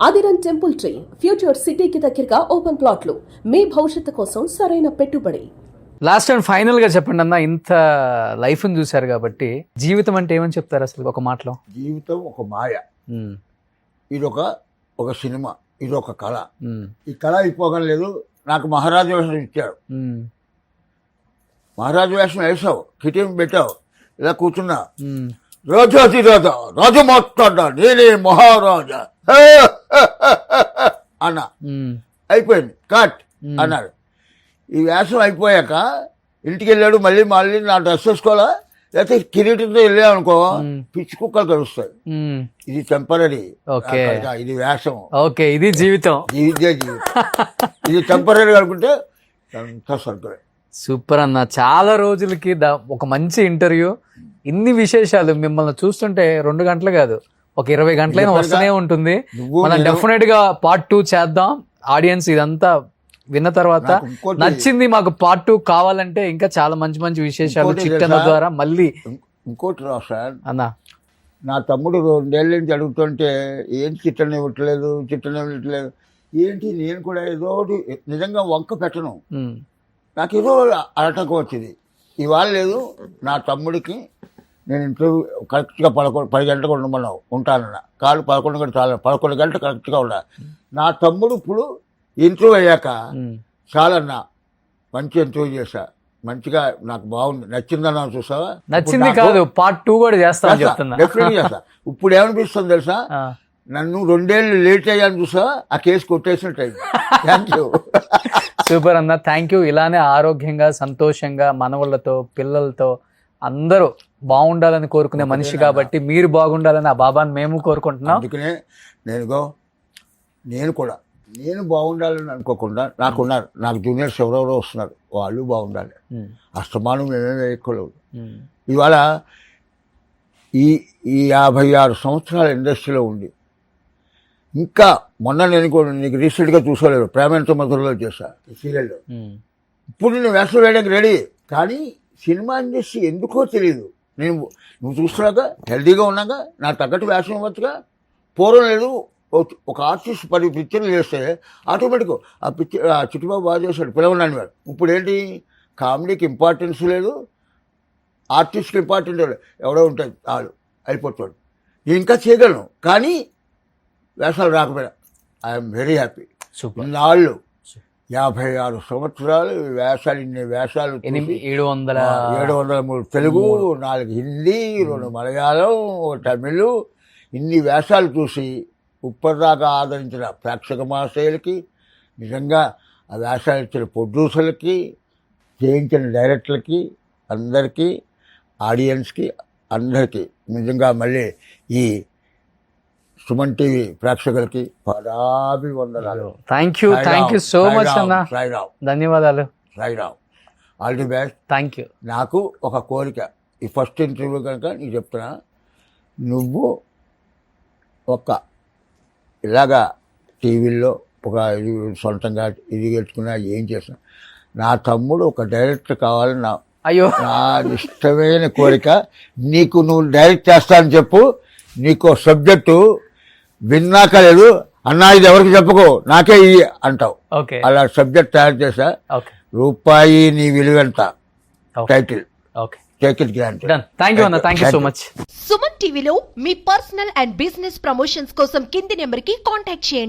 ఆదిరన్ temple tree future సిటీకి దగ్గరగా open ప్లాట్లు మీ భవిష్యత్తు కోసం సరైన పెట్టుబడి. లాస్ట్ అండ్ ఫైనల్ గా చెప్పండి అన్న, ఇంత లైఫ్ ని చూశారు కాబట్టి జీవితం అంటే ఏమని చెప్తారు అసలు ఒక మాటలో? జీవితం ఒక మాయ, ఇది ఒక సినిమా, ఇది ఒక కళ. ఈ కళ అయిపోగం లేదు. నాకు మహారాజు వేషం ఇచ్చాడు. మహారాజు వేషం వేసావు, కిటీం పెట్టావు, ఇలా కూర్చున్నా. రాజాది రాజా, రాజు మాట్లాడ్డా, నేనే మహారాజా అన్నా. అయిపోయింది, కట్ అన్నాడు. ఈ వేషం అయిపోయాక ఇంటికి వెళ్ళాడు. మళ్ళీ నా డ్రెస్ వేసుకోవాలా, లేకపోతే కిరీటంతో వెళ్ళామనుకో పిచ్చి కుక్కలు కలుస్తాయి. ఇది టెంపరీ, ఇది వేషం, ఇది జీవితం. ఇది టెంపరీ అనుకుంటే ఎంత సర్కరే. సూపర్ అన్న, చాలా రోజులకి ఒక మంచి ఇంటర్వ్యూ. ఇన్ని విశేషాలు మిమ్మల్ని చూస్తుంటే 2 గంటలు కాదు, ఒక 20 గంటలైనా వస్తూనే ఉంటుంది. మనం డెఫినెట్ గా పార్ట్ 2 చేద్దాం. ఆడియన్స్ ఇదంతా విన్న తర్వాత నచ్చింది, మాకు పార్ట్ 2 కావాలంటే ఇంకా చాలా మంచి మంచి విశేషాలు చిట్టన ద్వారా మళ్ళీ. ఇంకోటి రా సార్ అన్న, నా తమ్ముడు 2 ఏళ్ళ నుంచి అడుగుతుంటే ఏంటి చిట్టన ఇవ్వట్లేదు, ఏంటి నేను కూడా ఏదో నిజంగా వంక పెట్టను. నాకు ఏదో అరటకం వచ్చింది. ఇవాళ లేదు, నా తమ్ముడికి నేను ఇంటర్వ్యూ కరెక్ట్గా 10 గంటలకు ఉండమన్నావు, ఉంటానన్న. కాదు 11 గంటలు చాలా, 11 గంటలు కరెక్ట్గా ఉండాలి. నా తమ్ముడు ఇప్పుడు ఇంటర్వ్యూ అయ్యాక చాలన్నా మంచి ఇంటర్వ్యూ చేశా, మంచిగా నాకు బాగుంది, నచ్చిందన్నా. చూసావా? నచ్చింది కాదు, పార్ట్ 2 కూడా చేస్తా, డెఫినెట్గా చేస్తా. ఇప్పుడు ఏమనిపిస్తుంది తెలుసా, నన్ను 2 ఏళ్ళు లేట్ అయ్యాను చూసా, ఆ కేసు కొట్టేసినట్టు అయింది. Thank you. సూపర్ అన్న, థ్యాంక్ యూ. ఇలానే ఆరోగ్యంగా, సంతోషంగా, మనవళ్ళతో, పిల్లలతో అందరూ బాగుండాలని కోరుకునే మనిషి కాబట్టి మీరు బాగుండాలని ఆ బాబాని మేము కోరుకుంటున్నాం. అందుకనే నేను బాగుండాలని అనుకోకుండా నాకున్నారు, నాకు జూనియర్స్ ఎవరెవరో వస్తున్నారు, వాళ్ళు బాగుండాలి. అస్తమానం మేమేమి వేయకూడదు. ఇవాళ ఈ 56 సంవత్సరాల ఇండస్ట్రీలో ఉండి ఇంకా మొన్న నేను కూడా నీకు రీసెంట్గా చూసుకోలేదు, ప్రేమంతో మధురలో చేశా సీరియల్లో. ఇప్పుడు నేను వేషం వేయడానికి రెడీ, కానీ సినిమా ఇండస్ట్రీ ఎందుకో తెలియదు. నువ్వు చూస్తున్నాక హెల్దీగా ఉన్నాక నాకు తగ్గట్టు వేషం ఇవ్వచ్చుగా. పూర్వం లేదు, ఒక ఆర్టిస్ట్ 10 పిక్చర్లు చేస్తే ఆటోమేటిక్ ఆ పిక్చర్ చిట్టుబాబు బాగా చేశాడు, పిలవనాని వాడు. ఇప్పుడు ఏంటి, కామెడీకి ఇంపార్టెన్స్ లేదు, ఆర్టిస్ట్కి ఇంపార్టెంట్ లేదు, ఎవడో ఉంటుంది వాళ్ళు అయిపోతాడు. నేను ఇంకా చేయగలను, కానీ వేషాలు రాకపోయినా ఐఎమ్ వెరీ హ్యాపీ. నాళ్ళు 56 సంవత్సరాలు వేషాలు, ఇన్ని వేషాలు, 703 తెలుగు, 4 హిందీ, 2 మలయాళం, 1 తమిళ్, ఇన్ని వేషాలు చూసి ఇప్పటిదాకా ఆదరించిన ప్రేక్షక మహాశయులకి, నిజంగా ఆ వేషాలు ఇచ్చిన ప్రొడ్యూసర్లకి, చేయించిన డైరెక్టర్లకి, అందరికీ, ఆడియన్స్కి, అందరికీ నిజంగా మళ్ళీ ఈ సుమన్ టీవీ ప్రేక్షకులకి పదాభివందనాలు. థ్యాంక్ యూ సో మచ్ అన్న. ధన్యవాదాలు. Sairam, all the best. Thank you. నాకు ఒక కోరిక, ఈ ఫస్ట్ ఇంటర్వ్యూ కనుక నీకు చెప్తున్నా, నువ్వు ఇలాగా టీవీల్లో ఒక సొంతంగా ఇది పెట్టుకున్నా, ఏం చేసినా, నా తమ్ముడు ఒక డైరెక్టర్ కావాలని నా ఇష్టమైన కోరిక. నువ్వు డైరెక్ట్ చేస్తానని చెప్పు, నీకు సబ్జెక్టు విన్నాక లేదు అన్నా, ఇది ఎవరికి చెప్పుకో, నాకే అంటావు. అలా సబ్జెక్ట్ తయారు చేశా. రూపాయి నీ విలువెంత టైటిల్. థ్యాంక్ యూ అన్న, thank you so much. Suman టీవీలో మీ పర్సనల్ అండ్ బిజినెస్ ప్రమోషన్స్ కోసం కింది నెంబర్కి కాంటాక్ట్ చేయండి.